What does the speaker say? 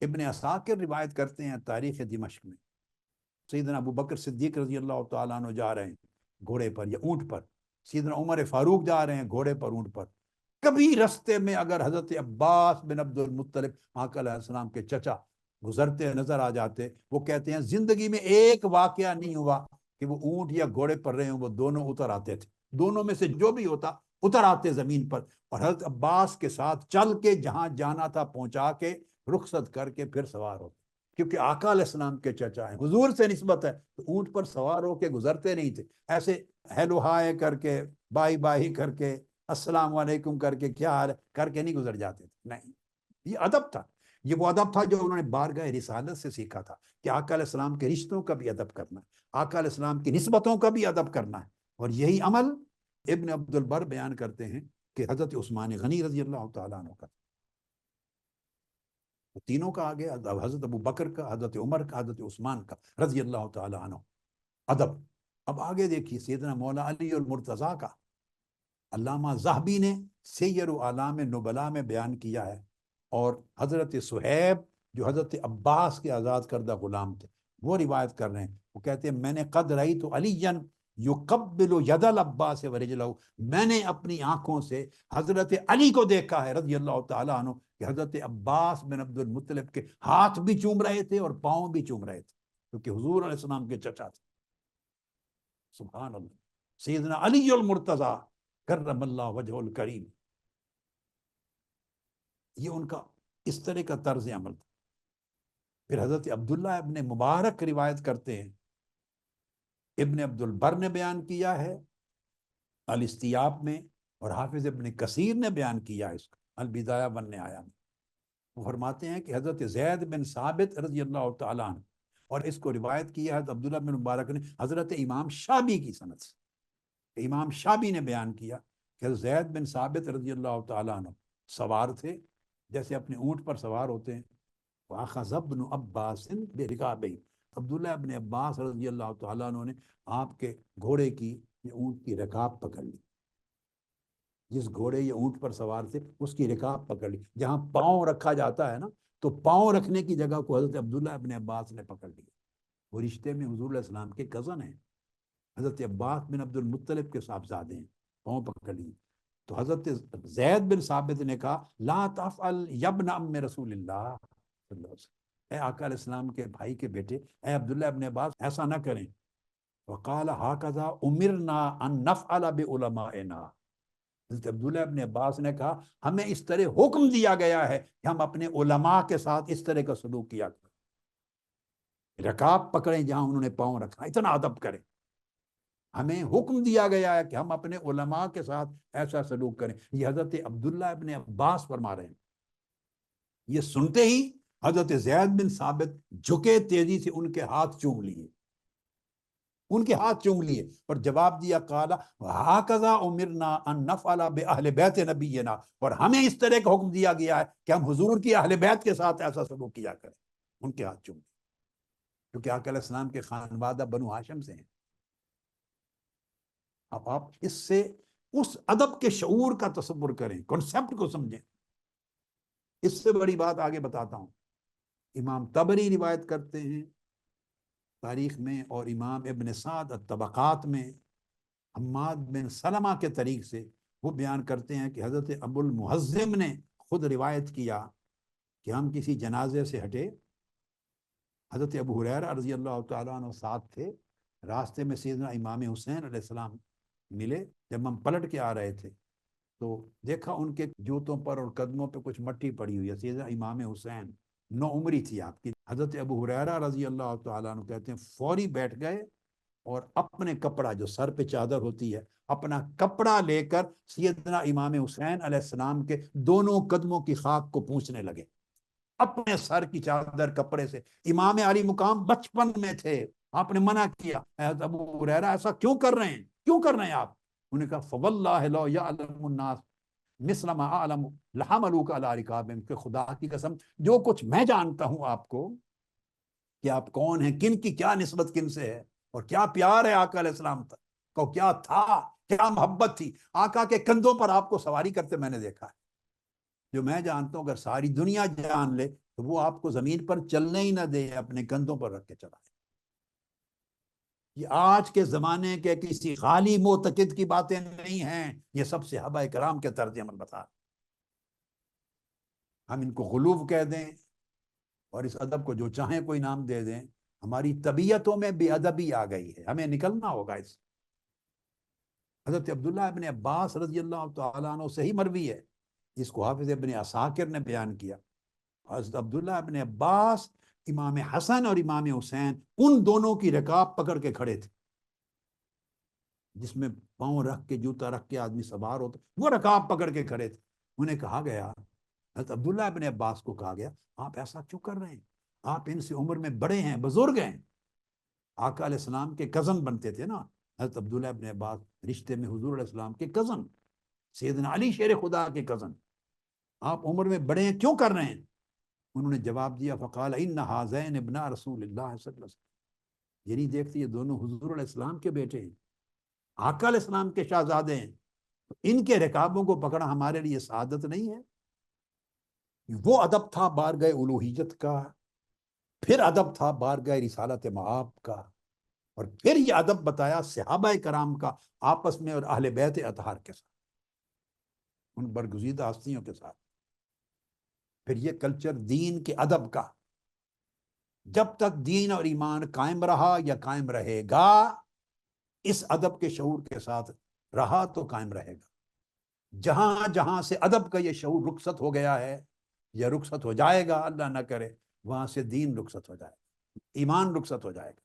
ابن عساکر روایت کرتے ہیں تاریخ دمشق میں سیدنا ابو بکر صدیق رضی اللہ تعالیٰ عنہ جا رہے ہیں گھوڑے پر یا اونٹ پر، سیدنا عمر فاروق جا رہے ہیں گھوڑے پر اونٹ پر، کبھی رستے میں اگر حضرت عباس بن عبد المطلب آقا علیہ السلام کے چچا گزرتے نظر آ جاتے، وہ کہتے ہیں زندگی میں ایک واقعہ نہیں ہوا کہ وہ اونٹ یا گھوڑے پر رہے ہوں، وہ دونوں اتر آتے تھے، دونوں میں سے جو بھی ہوتا اتر آتے زمین پر، اور حضرت عباس کے ساتھ چل کے جہاں جانا تھا پہنچا کے رخصت کر کے پھر سوار ہوتے، کیونکہ آقا علیہ السلام کے چچا ہیں، حضور سے نسبت ہے، تو اونٹ پر سوار ہو کے گزرتے نہیں تھے ایسے ہیلو ہائے کر کے، بائی بائی کر کے، السلام علیکم کر کے، کیا حال کر کے نہیں گزر جاتے تھے، نہیں، یہ ادب تھا، یہ وہ ادب تھا جو انہوں نے بارگاہ رسالت سے سیکھا تھا کہ آقا علیہ السلام کے رشتوں کا بھی ادب کرنا ہے، آقا علیہ السلام کی نسبتوں کا بھی ادب کرنا ہے، اور یہی عمل ابن عبد البر بیان کرتے ہیں کہ حضرت عثمان غنی رضی اللہ تعالیٰ عنہ کا، تینوں کا آگے حضرت ابو بکر کا، حضرت عمر کا، حضرت عثمان کا رضی اللہ تعالیٰ عنہ ادب۔ اب آگے دیکھیے سیدنا مولا علی المرتضیٰ کا علامہ ذہبی نے سیر اعلام نبلاء میں بیان کیا ہے، اور حضرت صہیب جو حضرت عباس کے آزاد کردہ غلام تھے وہ روایت کر رہے ہیں، وہ کہتے ہیں میں نے قد رأیت علیٰ یقبل ید العباس ورجلہ، میں نے اپنی آنکھوں سے حضرت علی کو دیکھا ہے رضی اللہ تعالیٰ عنہ کہ حضرت عباس بن عبد المطلب کے ہاتھ بھی چوم رہے تھے اور پاؤں بھی چوم رہے تھے، کیونکہ حضور علیہ السلام کے چچا تھے۔ سبحان اللہ، سیدنا علی المرتضیٰ کرم اللہ وجہ الکریم، یہ ان کا اس طرح کا طرز عمل تھا۔ پھر حضرت عبداللہ ابن مبارک روایت کرتے ہیں، ابن عبد البر نے بیان کیا ہے الاستیاب میں، اور حافظ ابن کثیر نے بیان کیا ہے اس کو البدایہ والنہایہ میں، وہ فرماتے ہیں کہ حضرت زید بن ثابت رضی اللہ تعالیٰ عنہ، اور اس کو روایت کیا حضرت عبداللہ بن مبارک نے حضرت امام شعبی کی سند سے، امام شعبی نے بیان کیا کہ حضرت زید بن ثابت رضی اللہ تعالیٰ عنہ سوار تھے جیسے اپنے اونٹ پر سوار ہوتے ہیں، وَأَخَذَ ابْنُ عَبَّاسٍ بِرِكَابِهِ، عبداللہ ابن عباس رضی اللہ تعالیٰ عنہ نے آپ کے گھوڑے کی یا اونٹ کی رکاب پکڑ لی، جس گھوڑے یا اونٹ پر سوار تھے اس کی رکاب پکڑ لی، جہاں پاؤں رکھا جاتا ہے نا، تو پاؤں رکھنے کی جگہ کو حضرت عبداللہ ابن عباس نے پکڑ لیا، وہ رشتے میں حضور علیہ السلام کے کزن ہیں، حضرت عباس بن عبد المطلب کے صاحبزادے ہیں، پاؤں پکڑ لیے، تو حضرت زید بن ثابت نے کہا لا تفعل یبن ام رسول اللہ صلی اللہ علیہ وسلم، اے آقا علیہ السلام کے بھائی کے بیٹے، اے عبداللہ ابن عباس ایسا نہ کریں، وقال ہاکذا امرنا ان نفعل بعلمائنا، حضرت عبداللہ ابن عباس نے کہا ہمیں اس طرح حکم دیا گیا ہے کہ ہم اپنے علماء کے ساتھ اس طرح کا سلوک کیا کریں، رکاب پکڑیں جہاں انہوں نے پاؤں رکھا، اتنا ادب کریں، ہمیں حکم دیا گیا ہے کہ ہم اپنے علماء کے ساتھ ایسا سلوک کریں، یہ حضرت عبداللہ ابن عباس فرما رہے ہیں۔ یہ سنتے ہی حضرت زید بن ثابت جھکے تیزی سے ان کے ہاتھ چوم لیے، ان کے ہاتھ چوم لیے اور جواب دیا قال ہاکذا امرنا ان نفعل باہل بیت نبینا، اور ہمیں اس طرح کا حکم دیا گیا ہے کہ ہم حضور کی اہل بیت کے ساتھ ایسا سلوک کیا کریں، ان کے ہاتھ چوم لیے، کیونکہ آقا علیہ السلام کے خانوادہ بنو ہاشم سے ہیں۔ اب آپ اس سے اس ادب کے شعور کا تصور کریں، کنسپٹ کو سمجھیں۔ اس سے بڑی بات آگے بتاتا ہوں، امام طبری روایت کرتے ہیں تاریخ میں، اور امام ابن سعد الطبقات میں حماد بن سلمہ کے طریق سے وہ بیان کرتے ہیں کہ حضرت ابو المحزم نے خود روایت کیا کہ ہم کسی جنازے سے ہٹے، حضرت ابو ہریرہ رضی اللہ تعالیٰ عنہ ساتھ تھے، راستے میں سیدنا امام حسین علیہ السلام ملے، جب ہم پلٹ کے آ رہے تھے تو دیکھا ان کے جوتوں پر اور قدموں پہ کچھ مٹی پڑی ہوئی ہے، سیدنا امام حسین، نو عمری تھی آپ کی، حضرت ابو ہریرہ رضی اللہ تعالیٰ عنہ کہتے ہیں فوری بیٹھ گئے اور اپنے کپڑا جو سر پہ چادر ہوتی ہے اپنا کپڑا لے کر سیدنا امام حسین علیہ السلام کے دونوں قدموں کی خاک کو پوچھنے لگے، اپنے سر کی چادر کپڑے سے۔ امام علی مقام بچپن میں تھے، آپ نے منع کیا، حضرت ابو ہریرہ ایسا کیوں کر رہے ہیں، کیوں کر رہے ہیں آپ؟ انہوں نے کہا فواللہ لو یعلم الناس مثل ما اعلم لحملوک علی رکابہم، کہ خدا کی قسم جو کچھ میں جانتا ہوں آپ کو کہ آپ کون ہیں، کن کی کیا نسبت کن سے ہے، اور کیا پیار ہے آقا علیہ السلام تک کو، کیا تھا، کیا محبت تھی، آقا کے کندھوں پر آپ کو سواری کرتے میں نے دیکھا ہے، جو میں جانتا ہوں اگر ساری دنیا جان لے تو وہ آپ کو زمین پر چلنے ہی نہ دے، اپنے کندھوں پر رکھ کے چلائے۔ یہ آج کے زمانے کے کسی خالی معتقد کی باتیں نہیں ہیں، یہ سب صحابہ کرام کے طرز عمل بتا۔ ہم ان کو غلوف کہہ دیں اور اس ادب کو جو چاہیں کوئی نام دے دیں، ہماری طبیعتوں میں بے ادبی آ گئی ہے، ہمیں نکلنا ہوگا اس سے۔ حضرت عبداللہ ابن عباس رضی اللہ تعالیٰ عنہ صحیح مروی ہے، جس کو حافظ ابن عساکر نے بیان کیا۔ حضرت عبداللہ ابن عباس امام حسن اور امام حسین ان دونوں کی رکاب پکڑ کے کھڑے تھے، جس میں پاؤں رکھ کے جوتا رکھ کے آدمی سوار ہوتا، وہ رکاب پکڑ کے کھڑے تھے۔ انہیں کہا گیا، حضرت عبداللہ ابن عباس کو کہا گیا، آپ ایسا کیوں کر رہے ہیں؟ آپ ان سے عمر میں بڑے ہیں، بزرگ ہیں۔ آقا علیہ السلام کے کزن بنتے تھے نا حضرت عبداللہ ابن عباس، رشتے میں حضور علیہ السلام کے کزن، سیدنا علی شیر خدا کے کزن۔ آپ عمر میں بڑے ہیں، کیوں کر رہے ہیں؟ انہوں نے جواب دیا، فقال ان ھذین ابنا رسول اللہ صلی اللہ علیہ وسلم، یہ نہیں دیکھتے یہ دونوں حضور علیہ السلام کے بیٹے ہیں، آقا علیہ السلام کے شہزادے ہیں، ان کے رکابوں کو پکڑنا ہمارے لیے سعادت نہیں ہے؟ وہ ادب تھا بارگاہ الوہیت کا، پھر ادب تھا بارگاہ رسالت مآب کا، اور پھر یہ ادب بتایا صحابہ کرام کا آپس میں اور اہل بیت اطہار کے ساتھ، ان برگزیدہ ہستیوں کے ساتھ۔ پھر یہ کلچر دین کے ادب کا، جب تک دین اور ایمان قائم رہا یا قائم رہے گا، اس ادب کے شعور کے ساتھ رہا تو قائم رہے گا۔ جہاں جہاں سے ادب کا یہ شعور رخصت ہو گیا ہے یا رخصت ہو جائے گا، اللہ نہ کرے، وہاں سے دین رخصت ہو جائے گا، ایمان رخصت ہو جائے گا۔